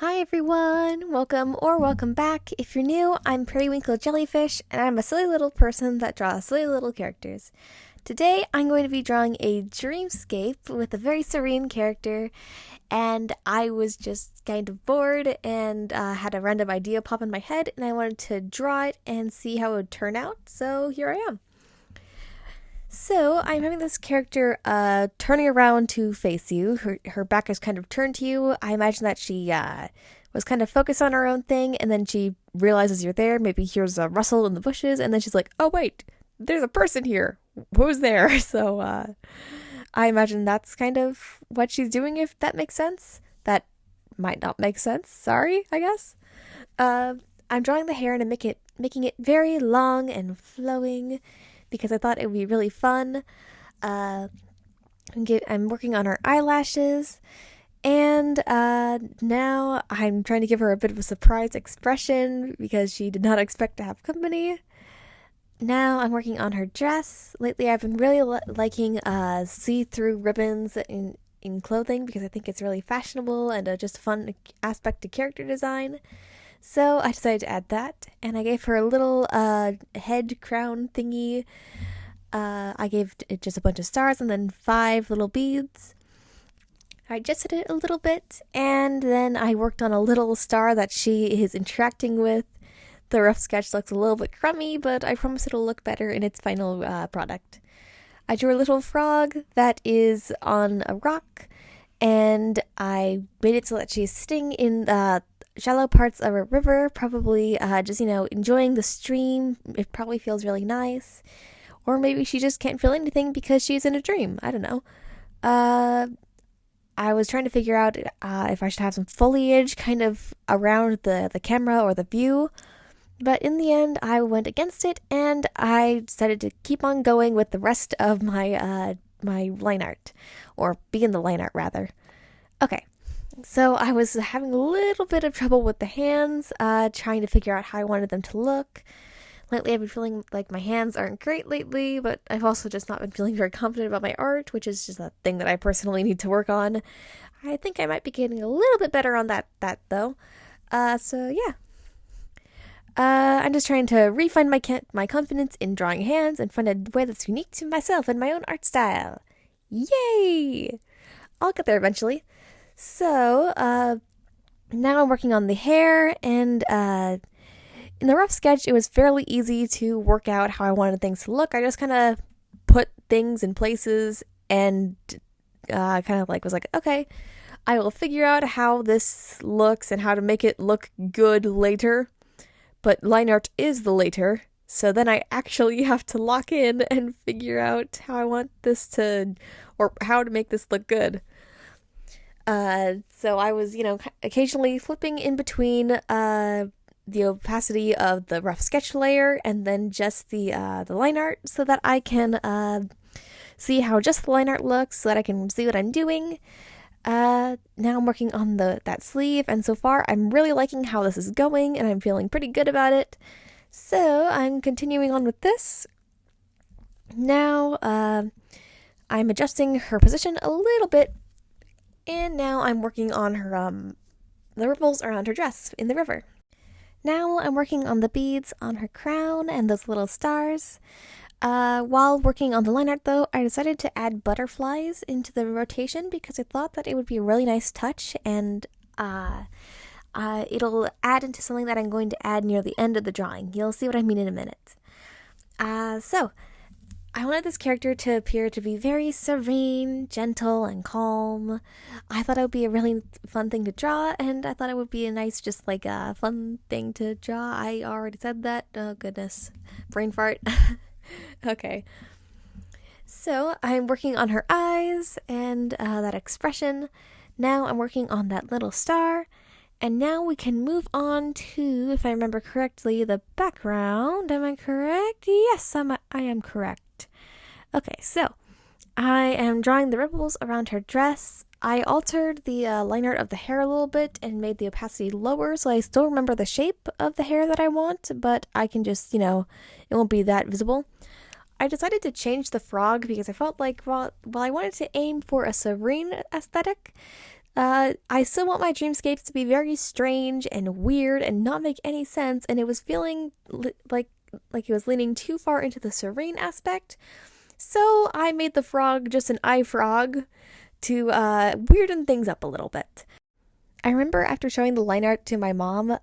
Hi everyone! Welcome back. If you're new, I'm Periwinkle Jellyfish, and I'm a silly little person that draws silly little characters. Today, I'm going to be drawing a dreamscape with a very serene character, and I was just kind of bored and had a random idea pop in my head, and I wanted to draw it and see how it would turn out, so here I am. So, I'm having this character turning around to face you. Her back is kind of turned to you. I imagine that she was kind of focused on her own thing, and then she realizes you're there, maybe hears a rustle in the bushes, and then she's like, oh wait, there's a person here. Who's there? So, I imagine that's kind of what she's doing, if that makes sense. That might not make sense. Sorry, I guess. I'm drawing the hair and I'm making it very long and flowing, because I thought it would be really fun. I'm working on her eyelashes, and now I'm trying to give her a bit of a surprise expression because she did not expect to have company. Now I'm working on her dress. Lately I've been really liking see-through ribbons in clothing because I think it's really fashionable and just a fun aspect to character design. So I decided to add that, and I gave her a little head crown thingy. I gave it just a bunch of stars and then 5 little beads. I adjusted it a little bit, and then I worked on a little star that she is interacting with. The rough sketch looks a little bit crummy, but I promise it'll look better in its final product. I drew a little frog that is on a rock, and I made it so that she's sitting in shallow parts of a river, probably just, enjoying the stream. It probably feels really nice. Or maybe she just can't feel anything because she's in a dream. I don't know. I was trying to figure out if I should have some foliage kind of around the camera or the view. But in the end, I went against it, and I decided to keep on going with the rest of my my line art. Or begin the line art, rather. Okay. So I was having a little bit of trouble with the hands, trying to figure out how I wanted them to look. Lately I've been feeling like my hands aren't great lately, but I've also just not been feeling very confident about my art, which is just a thing that I personally need to work on. I think I might be getting a little bit better on that though. So yeah. I'm just trying to refine my confidence in drawing hands and find a way that's unique to myself and my own art style. Yay! I'll get there eventually. So, now I'm working on the hair, and in the rough sketch, it was fairly easy to work out how I wanted things to look. I just kind of put things in places and kind of was like, okay, I will figure out how this looks and how to make it look good later. But line art is the later, so then I actually have to lock in and figure out how I want this to, or how to make this look good. So I was, occasionally flipping in between the opacity of the rough sketch layer and then just the line art, so that I can see how just the line art looks, so that I can see what I'm doing. Now I'm working on that sleeve, and so far I'm really liking how this is going, and I'm feeling pretty good about it. So I'm continuing on with this. Now I'm adjusting her position a little bit. And now I'm working on her, the ripples around her dress in the river. Now I'm working on the beads on her crown and those little stars. While working on the line art, though, I decided to add butterflies into the rotation because I thought that it would be a really nice touch, and it'll add into something that I'm going to add near the end of the drawing. You'll see what I mean in a minute. So I wanted this character to appear to be very serene, gentle, and calm. I thought it would be a really fun thing to draw, and I thought it would be a nice, just fun thing to draw. I already said that. Oh, goodness. Brain fart. Okay. So I'm working on her eyes and that expression. Now I'm working on that little star. And now we can move on to, if I remember correctly, the background. Am I correct? Yes, I am correct. Okay, so I am drawing the ripples around her dress. I altered the line art of the hair a little bit and made the opacity lower, so I still remember the shape of the hair that I want, but I can just, it won't be that visible. I decided to change the frog because I felt like while I wanted to aim for a serene aesthetic, I still want my dreamscapes to be very strange and weird and not make any sense, and it was feeling like it was leaning too far into the serene aspect. So I made the frog just an eye frog to weirden things up a little bit. I remember after showing the line art to my mom,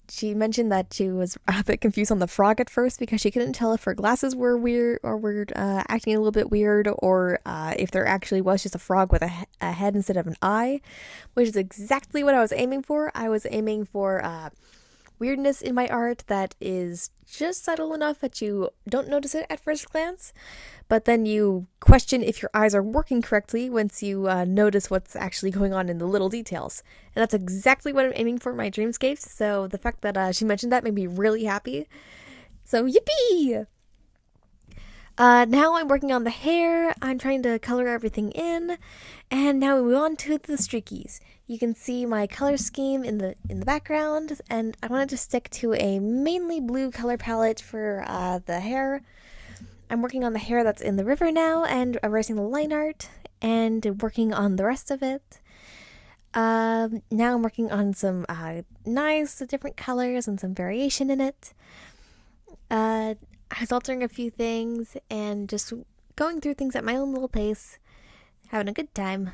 she mentioned that she was a bit confused on the frog at first because she couldn't tell if her glasses were weird or were acting a little bit weird, or if there actually was just a frog with a head instead of an eye, which is exactly what I was aiming for. I was aiming for weirdness in my art that is just subtle enough that you don't notice it at first glance, but then you question if your eyes are working correctly once you notice what's actually going on in the little details. And that's exactly what I'm aiming for in my dreamscapes, so the fact that she mentioned that made me really happy. So yippee! Now I'm working on the hair, I'm trying to color everything in, and now we move on to the streakies. You can see my color scheme in the background, and I wanted to stick to a mainly blue color palette for the hair. I'm working on the hair that's in the river now, and erasing the line art, and working on the rest of it. Now I'm working on some nice different colors and some variation in it. I was altering a few things and just going through things at my own little pace, having a good time.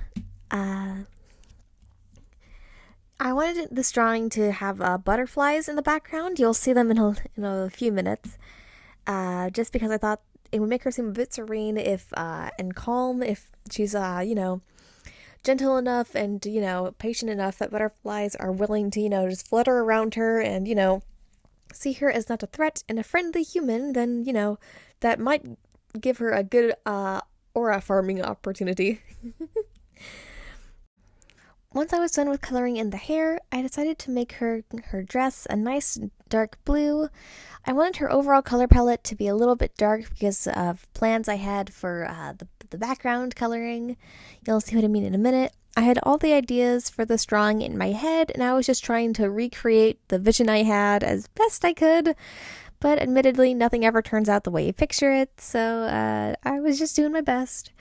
I wanted this drawing to have butterflies in the background. You'll see them in a few minutes. Just because I thought it would make her seem a bit serene and calm if she's gentle enough and patient enough that butterflies are willing to just flutter around her and see her as not a threat and a friendly human. Then that might give her a good aura farming opportunity. Once I was done with coloring in the hair, I decided to make her dress a nice dark blue. I wanted her overall color palette to be a little bit dark because of plans I had for the background coloring. You'll see what I mean in a minute. I had all the ideas for this drawing in my head, and I was just trying to recreate the vision I had as best I could. But admittedly, nothing ever turns out the way you picture it, so I was just doing my best.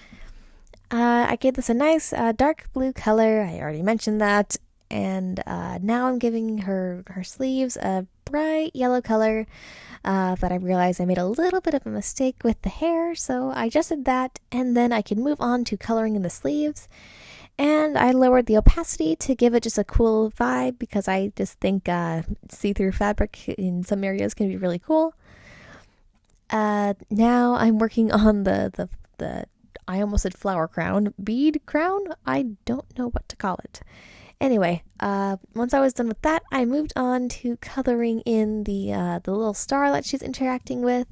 I gave this a nice dark blue color. I already mentioned that. And now I'm giving her sleeves a bright yellow color. But I realized I made a little bit of a mistake with the hair, so I adjusted that. And then I could move on to coloring in the sleeves. And I lowered the opacity to give it just a cool vibe because I just think see-through fabric in some areas can be really cool. Now I'm working on the I almost said flower crown. Bead crown? I don't know what to call it. Anyway, once I was done with that, I moved on to coloring in the little star that she's interacting with.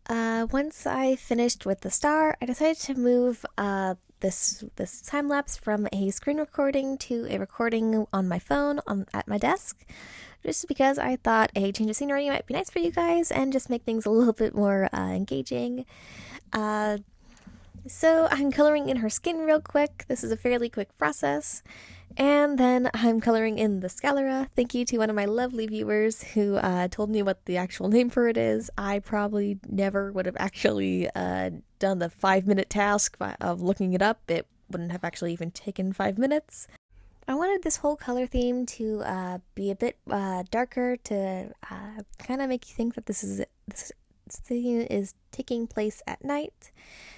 Once I finished with the star, I decided to move this time lapse from a screen recording to a recording on my phone at my desk, just because I thought a change of scenery might be nice for you guys and just make things a little bit more engaging. So I'm coloring in her skin real quick. This is a fairly quick process. And then I'm coloring in the scalera. Thank you to one of my lovely viewers who told me what the actual name for it is. I probably never would have actually done the 5-minute task of looking it up. It wouldn't have actually even taken 5 minutes. I wanted this whole color theme to be a bit darker to kind of make you think that this scene is taking place at night.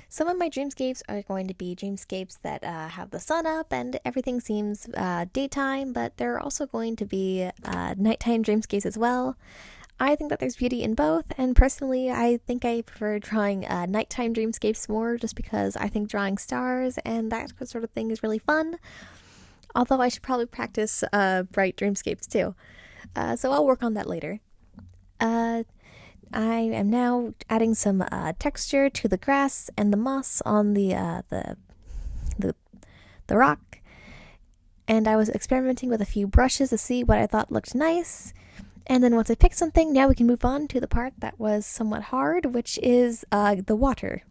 Some of my dreamscapes are going to be dreamscapes that have the sun up and everything seems daytime, but there are also going to be nighttime dreamscapes as well. I think that there's beauty in both, and personally I think I prefer drawing nighttime dreamscapes more just because I think drawing stars and that sort of thing is really fun. Although I should probably practice bright dreamscapes too. So I'll work on that later. I am now adding some texture to the grass and the moss on the rock, and I was experimenting with a few brushes to see what I thought looked nice. And then once I picked something, now we can move on to the part that was somewhat hard, which is the water.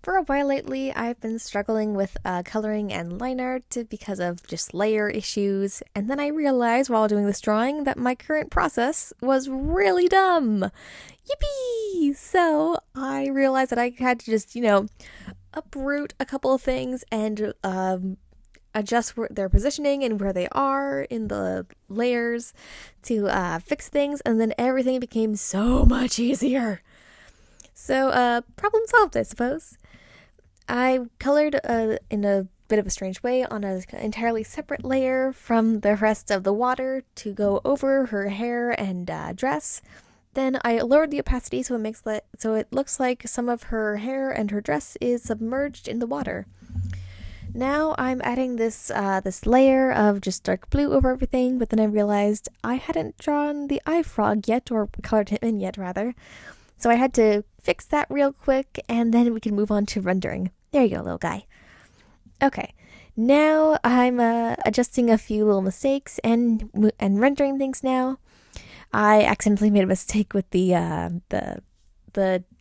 For a while lately, I've been struggling with coloring and line art because of just layer issues, and then I realized while doing this drawing that my current process was really dumb. Yippee! So I realized that I had to just, uproot a couple of things and adjust their positioning and where they are in the layers to fix things, and then everything became so much easier. So, problem solved, I suppose. I colored in a bit of a strange way on an entirely separate layer from the rest of the water to go over her hair and dress. Then I lowered the opacity so it looks like some of her hair and her dress is submerged in the water. Now I'm adding this layer of just dark blue over everything, but then I realized I hadn't drawn the eye frog yet, or colored him in yet rather. So I had to fix that real quick, and then we can move on to rendering. There you go, little guy. Okay, now I'm adjusting a few little mistakes and rendering things now. I accidentally made a mistake with the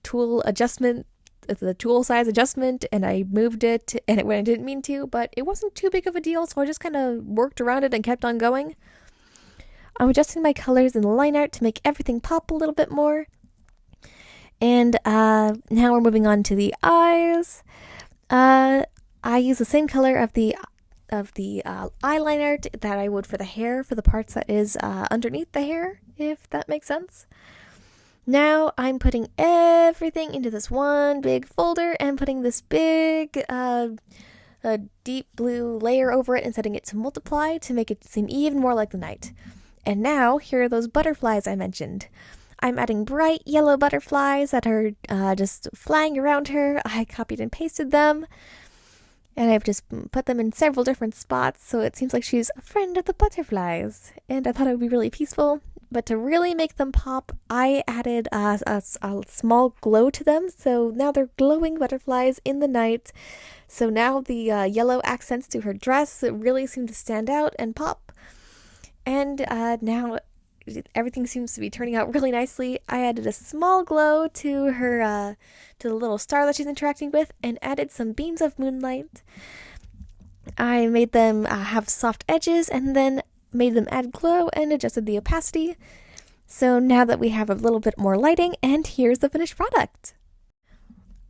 tool adjustment, the tool size adjustment, and I moved it and it when I didn't mean to, but it wasn't too big of a deal, so I just kind of worked around it and kept on going. I'm adjusting my colors in the line art to make everything pop a little bit more. And now we're moving on to the eyes. I use the same color of the eye art that I would for the hair, for the parts that is underneath the hair, if that makes sense. Now I'm putting everything into this one big folder and putting this big deep blue layer over it and setting it to multiply to make it seem even more like the night. And now here are those butterflies I mentioned. I'm adding bright yellow butterflies that are just flying around her. I copied and pasted them. And I've just put them in several different spots, so it seems like she's a friend of the butterflies. And I thought it would be really peaceful. But to really make them pop, I added a small glow to them. So now they're glowing butterflies in the night. So now the yellow accents to her dress really seem to stand out and pop. And now everything seems to be turning out really nicely. I added a small glow to her, to the little star that she's interacting with, and added some beams of moonlight. I made them have soft edges, and then made them add glow and adjusted the opacity. So now that we have a little bit more lighting, and here's the finished product.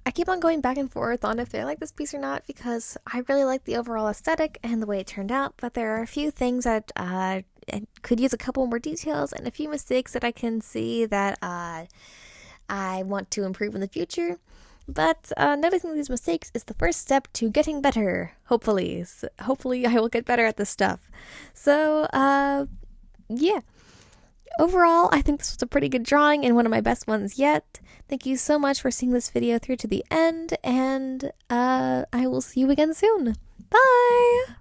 I keep on going back and forth on if I like this piece or not, because I really like the overall aesthetic and the way it turned out, but there are a few things that and could use a couple more details and a few mistakes that I can see that I want to improve in the future. But noticing these mistakes is the first step to getting better, hopefully. Hopefully I will get better at this stuff. So, yeah. Overall, I think this was a pretty good drawing and one of my best ones yet. Thank you so much for seeing this video through to the end, and I will see you again soon. Bye!